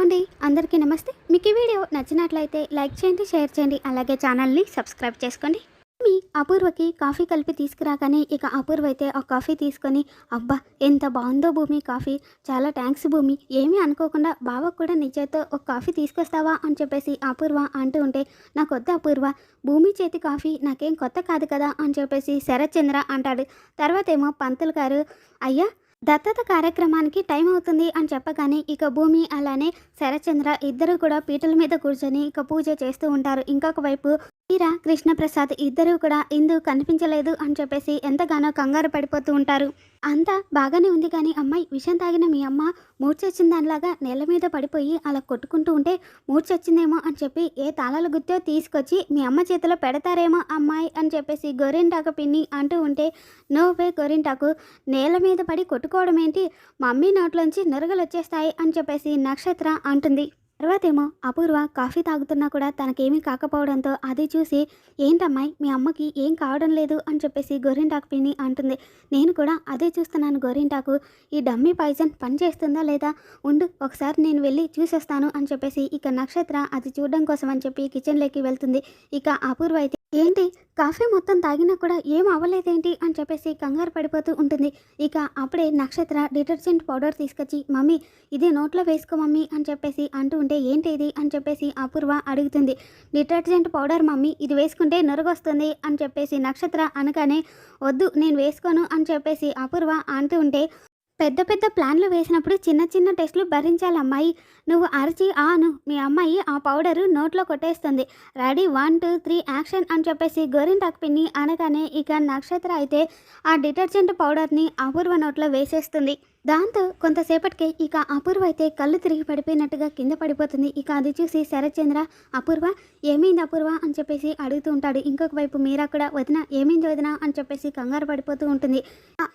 అండి అందరికీ నమస్తే. మీకు ఈ వీడియో నచ్చినట్లయితే లైక్ చేయండి, షేర్ చేయండి, అలాగే ఛానల్ని సబ్స్క్రైబ్ చేసుకోండి. మీ అపూర్వకి కాఫీ కలిపి తీసుకురాగానే ఇక అపూర్వ అయితే ఆ కాఫీ తీసుకొని, అబ్బా ఎంత బాగుందో భూమి కాఫీ, చాలా థ్యాంక్స్ భూమి, ఏమీ అనుకోకుండా బావకు కూడా నీ చేత్తో ఒక కాఫీ తీసుకొస్తావా అని చెప్పేసి అపూర్వ అంటూ ఉంటే, నాకు వద్దు అపూర్వ, భూమి చేతి కాఫీ నాకేం కొత్త కాదు కదా అని చెప్పేసి శరత్చంద్ర అంటాడు. తర్వాత ఏమో పంతులు గారు, అయ్యా దత్తత కార్యక్రమానికి టైం అవుతుంది అని చెప్పగానే ఇక భూమి అలానే శరత్చంద్ర ఇద్దరు కూడా పీటల మీద కూర్చొని ఇక పూజ చేస్తూ ఉంటారు. ఇంకొక వైపు మీరా కృష్ణప్రసాద్ ఇద్దరూ కూడా ఇందు కనిపించలేదు అని చెప్పేసి ఎంతగానో కంగారు పడిపోతూ ఉంటారు. అంతా బాగానే ఉంది కానీ అమ్మాయి విషం తాగిన మీ అమ్మ మూర్చొచ్చిన దానిలాగా నేల మీద పడిపోయి అలా కొట్టుకుంటూ ఉంటే మూర్చొచ్చిందేమో అని చెప్పి ఏ తాళాల గుర్తో తీసుకొచ్చి మీ అమ్మ చేతిలో పెడతారేమో అమ్మాయి అని చెప్పేసి గోరింటాకు పిన్ని అంటూ ఉంటే, నోవే గోరింటాకు, నేల మీద పడి కొట్టుకోవడం ఏంటి, మమ్మీ నోట్లోంచి నురగలు వచ్చేస్తాయి అని చెప్పేసి నక్షత్ర అంటుంది. తర్వాతేమో అపూర్వ కాఫీ తాగుతున్నా కూడా తనకేమీ కాకపోవడంతో అది చూసి, ఏంటమ్మాయి మీ అమ్మకి ఏం కావడం లేదు అని చెప్పేసి గోరింటాకు పిన్ని అంటుంది. నేను కూడా అదే చూస్తున్నాను గోరింటాకు, ఈ డమ్మీ పాయిజన్ పనిచేస్తుందా లేదా, ఉండు ఒకసారి నేను వెళ్ళి చూసేస్తాను అని చెప్పేసి ఇక నక్షత్ర అది చూడడం కోసం అని చెప్పి కిచెన్లోకి వెళ్తుంది. ఇక అపూర్వ అయితే, ఏంటి కాఫీ మొత్తం తాగినా కూడా ఏం అవ్వలేదేంటి అని చెప్పేసి కంగారు పడిపోతూ ఉంటుంది. ఇక అప్పుడే నక్షత్ర డిటర్జెంట్ పౌడర్ తీసుకొచ్చి, మమ్మీ ఇది నోట్లో వేసుకో మమ్మీ అని చెప్పేసి అంటూ ఉంటే, ఏంటి ఇది అని చెప్పేసి అపూర్వ అడుగుతుంది. డిటర్జెంట్ పౌడర్ మమ్మీ, ఇది వేసుకుంటే నురగొస్తుంది అని చెప్పేసి నక్షత్ర అనగానే, వద్దు నేను వేసుకోను అని చెప్పేసి అపూర్వ అంటూ ఉంటే, పెద్ద పెద్ద ప్లాన్లు వేసినప్పుడు చిన్న చిన్న టెస్టులు భరించాలి అమ్మాయి, నువ్వు అరిచి ఆను, మీ అమ్మాయి ఆ పౌడరు నోట్లో కొట్టేస్తుంది, రెడీ 1 2 3 యాక్షన్ అని చెప్పేసి గోరింటాకు పిన్ని అనగానే ఇక నక్షత్ర అయితే ఆ డిటర్జెంట్ పౌడర్ని అపూర్వ నోట్లో వేసేస్తుంది. దాంతో కొంతసేపటికే ఇక అపూర్వ అయితే కళ్ళు తిరిగి పడిపోయినట్టుగా కింద పడిపోతుంది. ఇక అది చూసి శరత్చంద్ర, అపూర్వ ఏమైంది అపూర్వ అని చెప్పేసి అడుగుతూ ఉంటాడు. ఇంకొక వైపు మీరా కూడా, వదిన ఏమైంది వదిన అని చెప్పేసి కంగారు పడిపోతూ ఉంటుంది.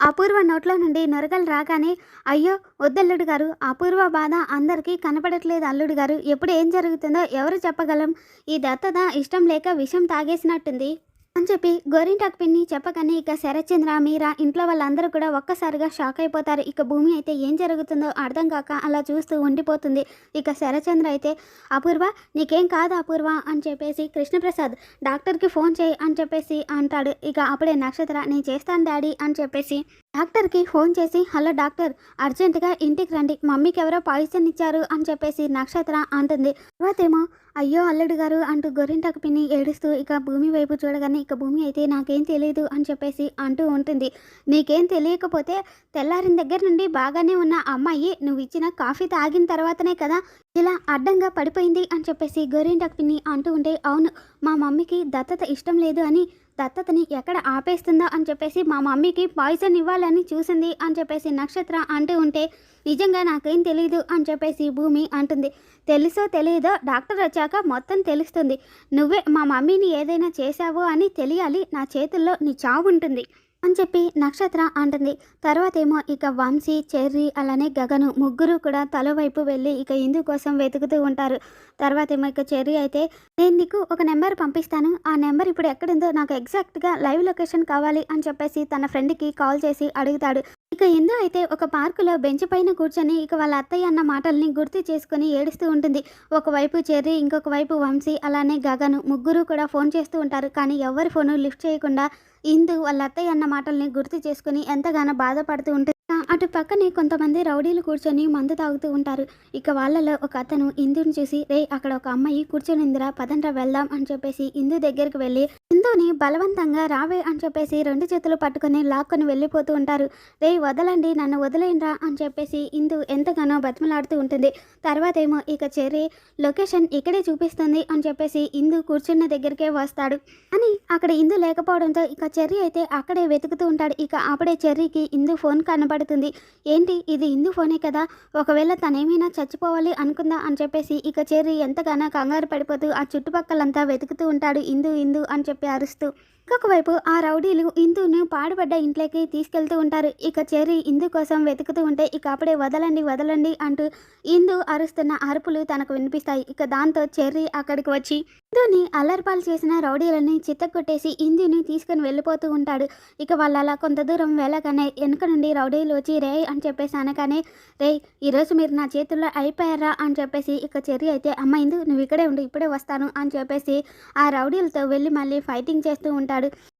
అపూర్వ నోట్లో నుండి నొరగలు రాగానే, అయ్యో వద్దల్లుడు గారు, అపూర్వ బాధ అందరికీ కనపడట్లేదు అల్లుడు గారు, ఎప్పుడు ఏం జరుగుతుందో ఎవరు చెప్పగలం, ఈ దత్తత ఇష్టం లేక విషం తాగేసినట్టుంది అని చెప్పి గోరింటాకు పిన్ని చెప్పగానే ఇక శరత్చంద్ర మీరా ఇంట్లో వాళ్ళందరూ కూడా ఒక్కసారిగా షాక్ అయిపోతారు. ఇక భూమి అయితే ఏం జరుగుతుందో అర్థం కాక అలా చూస్తూ ఉండిపోతుంది. ఇక శరత్చంద్ర అయితే, అపూర్వ నీకేం కాదు అపూర్వ అని చెప్పేసి కృష్ణప్రసాద్ డాక్టర్కి ఫోన్ చేయి అని చెప్పేసి అంటాడు. ఇక అప్పుడే నక్షత్ర, నేను చేస్తాను డాడీ అని చెప్పేసి డాక్టర్కి ఫోన్ చేసి, హలో డాక్టర్ అర్జెంటుగా ఇంటికి రండి, మమ్మీకి ఎవరో పాయిజన్ ఇచ్చారు అని చెప్పేసి నక్షత్ర అంటుంది. తర్వాతేమో, అయ్యో అల్లుడు గారు అంటూ గోరింటాకు పిన్ని ఏడుస్తూ ఇక భూమి వైపు చూడగానే ఇక భూమి అయితే నాకేం తెలియదు అని చెప్పేసి అంటూ ఉంటుంది. నీకేం తెలియకపోతే తెల్లారిన దగ్గర నుండి బాగానే ఉన్న అమ్మాయి నువ్వు ఇచ్చిన కాఫీ తాగిన తర్వాతనే కదా ఇలా అడ్డంగా పడిపోయింది అని చెప్పేసి గోరింటాకు పిన్ని అంటూ ఉంటే, అవును మా మమ్మీకి దత్తత ఇష్టం లేదు అని దత్తతని ఎక్కడ ఆపేస్తుందో అని చెప్పేసి మా మమ్మీకి పాయిజన్ ఇవ్వాలని చూసింది అని చెప్పేసి నక్షత్ర అంటూ ఉంటే, నిజంగా నాకేం తెలియదు అని చెప్పేసి భూమి అంటుంది. తెలుసో తెలియదో డాక్టర్ వచ్చాక మొత్తం తెలుస్తుంది, నువ్వే మా మమ్మీని ఏదైనా చేశావో అని తెలియాలి, నా చేతుల్లో నీ చావు ఉంటుంది అని చెప్పి నక్షత్ర అంటుంది. తర్వాత ఏమో ఇక వంశీ, చెర్రీ అలానే గగను ముగ్గురు కూడా తలవైపు వెళ్ళి ఇక ఇందు కోసం వెతుకుతూ ఉంటారు. తర్వాత ఏమో ఇక చెర్రీ అయితే, నేను నీకు ఒక నెంబర్ పంపిస్తాను, ఆ నెంబర్ ఇప్పుడు ఎక్కడుందో నాకు ఎగ్జాక్ట్గా లైవ్ లొకేషన్ కావాలి అని చెప్పేసి తన ఫ్రెండ్కి కాల్ చేసి అడుగుతాడు. ఇక ఇందు అయితే ఒక పార్కులో బెంచ్ పైన కూర్చొని ఇక వాళ్ళ అత్తయ్య అన్న మాటల్ని గుర్తు చేసుకుని ఏడుస్తూ ఉంటుంది. ఒకవైపు చెర్రీ, ఇంకొక వైపు వంశీ అలానే గగను ముగ్గురు కూడా ఫోన్ చేస్తూ ఉంటారు. కానీ ఎవరి ఫోను లిఫ్ట్ చేయకుండా ఇందు వాళ్ళ అత్తయ్య అన్న మాటల్ని గుర్తు చేసుకుని ఎంతగానో బాధపడుతూ ఉంటుంది. అటు పక్కనే కొంతమంది రౌడీలు కూర్చొని మందు తాగుతూ ఉంటారు. ఇక వాళ్ళలో ఒక అతను ఇందుని చూసి, రే అక్కడ ఒక అమ్మాయి కూర్చొనిందిరా, పదండ్రా వెళ్దాం అని చెప్పేసి ఇందు దగ్గరికి వెళ్ళి ఇందుని బలవంతంగా రావే అని చెప్పేసి 2 చేతులు పట్టుకొని లాక్కొని వెళ్ళిపోతూ ఉంటారు. రే వదలండి, నన్ను వదిలేయండ్రా అని చెప్పేసి ఇందు ఎంతగానో బతిమలాడుతూ ఉంటుంది. తర్వాత ఏమో ఇక చెర్రీ లొకేషన్ ఇక్కడే చూపిస్తుంది అని చెప్పేసి ఇందు కూర్చున్న దగ్గరికే వస్తాడు. అని అక్కడ ఇందు లేకపోవడంతో ఇక చెర్రీ అయితే అక్కడే వెతుకుతూ ఉంటాడు. ఇక అప్పుడే చెర్రీకి ఇందు ఫోన్ కనబడుతుంది. ఏంటి ఇది ఇందు ఫోనే కదా, ఒకవేళ తనేమైనా చచ్చిపోవాలి అనుకుందా అని చెప్పేసి ఇక చెర్రీ ఎంతగానో కంగారు పడిపోతూ ఆ చుట్టుపక్కలంతా వెతుకుతూ ఉంటాడు. ఇందు ఇందు అని చెప్పి అరుస్తూ. ఇంకొక వైపు ఆ రౌడీలు ఇందును పాడుపడ్డ ఇంట్లోకి తీసుకెళ్తూ ఉంటారు. ఇక చెర్రీ ఇందు కోసం వెతుకుతూ ఉంటే ఇక అప్పుడే వదలండి వదలండి అంటూ ఇందు అరుస్తున్న అరుపులు తనకు వినిపిస్తాయి. ఇక దాంతో చెర్రీ అక్కడికి వచ్చి ఇందుని అల్లరిపాలు చేసిన రౌడీలని చిత్తకొట్టేసి ఇందుని తీసుకుని వెళ్ళిపోతూ ఉంటాడు. ఇక వాళ్ళు అలా కొంత దూరం వెళ్ళగానే వెనక నుండి రౌడీలు వచ్చి రే అని చెప్పేసి అనగానే రే ఈరోజు మీరు నా చేతుల్లో అయిపోయారా అని చెప్పేసి ఇక చెర్రీ అయితే అమ్మ ఇందు నువ్వు ఇక్కడే ఉండు ఇప్పుడే వస్తాను అని చెప్పేసి ఆ రౌడీలతో వెళ్ళి మళ్ళీ ఫైటింగ్ చేస్తూ ఉంటాడు.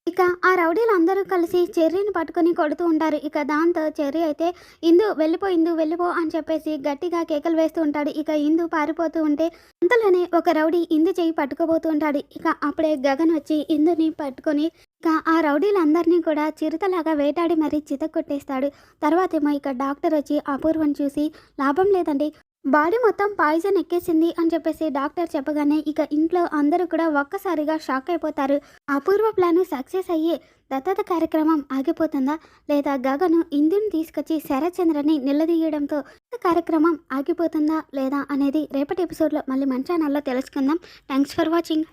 ఇక ఆ రౌడీలు అందరూ కలిసి చెర్రీని పట్టుకొని కొడుతూ ఉంటారు. ఇక దాంతో చెర్రీ అయితే ఇందు వెళ్ళిపో అని చెప్పేసి గట్టిగా కేకలు వేస్తూ ఉంటాడు. ఇక ఇందు పారిపోతూ ఉంటే అంతలోనే ఒక రౌడీ ఇందు చెయ్యి పట్టుకోబోతూ ఉంటాడు. ఇక అప్పుడే గగన్ వచ్చి ఇందుని పట్టుకొని ఇక ఆ రౌడీలందరినీ కూడా చిరుతలాగా వేటాడి మరీ చితక్కొట్టేస్తాడు. తర్వాతేమో ఇక డాక్టర్ వచ్చి అపూర్వని చూసి లాభం లేదండి బాడీ మొత్తం పాయిజన్ ఎక్కేసింది అని చెప్పేసి డాక్టర్ చెప్పగానే ఇక ఇంట్లో అందరూ కూడా ఒక్కసారిగా షాక్ అయిపోతారు. అపూర్వ ప్లాన్ సక్సెస్ అయ్యి దత్తత కార్యక్రమం ఆగిపోతుందా లేదా గగను ఇందుని తీసుకొచ్చి శరత్చంద్రని నిలదీయడంతో కార్యక్రమం ఆగిపోతుందా లేదా అనేది రేపటి ఎపిసోడ్లో మళ్ళీ మన ఛానల్లో తెలుసుకుందాం. Thanks for watching.